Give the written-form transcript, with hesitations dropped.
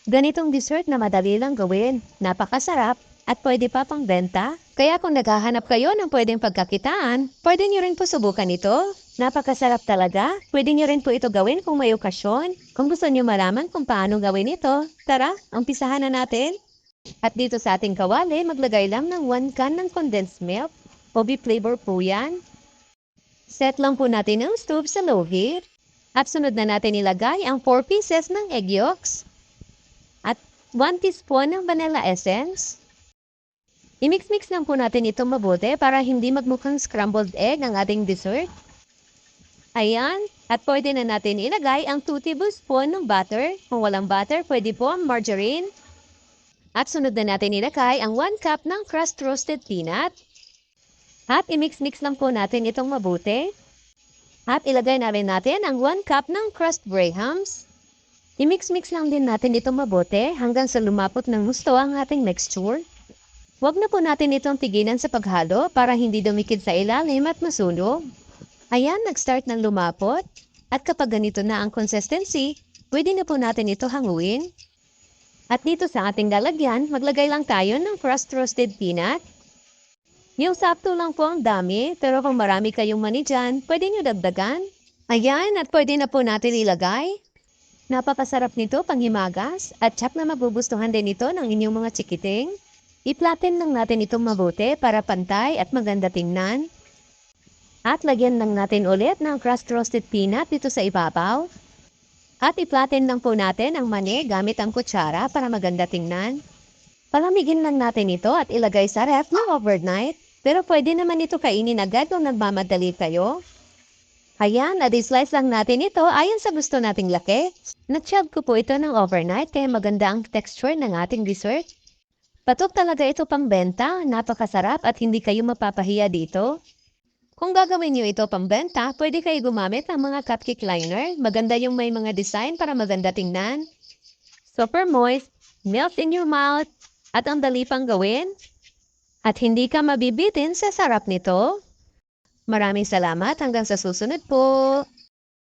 Ganitong dessert na madali lang gawin, napakasarap, at pwede pa pang benta. Kaya kung naghahanap kayo ng pwedeng pagkakitaan, pwede nyo rin po subukan ito. Napakasarap talaga. Pwede nyo rin po ito gawin kung may okasyon. Kung gusto nyo malaman kung paano gawin ito, tara, umpisahan na natin. At dito sa ating kawali, maglagay lang ng 1 can ng condensed milk. Obi flavor po yan. Set lang po natin ang stove sa low heat. At sunod na natin ilagay ang 4 pieces ng egg yolks. At 1 teaspoon ng vanilla essence. I-mix-mix lang po natin itong mabuti para hindi magmukhang scrambled egg ang ating dessert. Ayan, at pwede na natin ilagay ang 2 tablespoon ng butter. Kung walang butter, pwede po ang margarine. At sunod na natin ilagay ang 1 cup ng crushed roasted peanut. At i-mix-mix lang po natin itong mabuti. At ilagay na rin natin ang 1 cup ng crushed grahams. I-mix-mix lang din natin itong mabuti hanggang sa lumapot ng gusto ang ating mixture. Huwag na po natin itong tigilan sa paghalo para hindi dumikit sa ilalim at masunog. Ayan, nag-start ng lumapot. At kapag ganito na ang consistency, pwede na po natin ito hanguin. At dito sa ating lalagyan, maglagay lang tayo ng crushed roasted peanut. Yung sakto lang po ang dami, pero kung marami kayong mani dyan, pwede nyo dagdagan. Ayan, at pwede na po natin ilagay. Napakasarap nito panghimagas at tsak na magugustuhan din ito ng inyong mga chikiting. I-flatten lang natin itong mabuti para pantay at maganda tingnan. At lagyan lang natin ulit ng crushed roasted peanut dito sa ibabaw. At i-flatten lang po natin ang mani gamit ang kutsara para maganda tingnan. Palamigin lang natin ito at ilagay sa ref ng overnight. Pero pwede naman ito kainin agad kung nagmamadali kayo. Ayan, at i-slice lang natin ito ayon sa gusto nating laki. Natsyag ko po ito ng overnight kaya maganda ang texture ng ating dessert. Patok talaga ito pang benta, napakasarap at hindi kayo mapapahiya dito. Kung gagawin nyo ito pang benta, pwede kayo gumamit ng mga cupcake liner. Maganda yung may mga design para maganda tingnan. Super moist, melts in your mouth, at ang dali pang gawin. At hindi ka mabibitin sa sarap nito. Maraming salamat hanggang sa susunod po.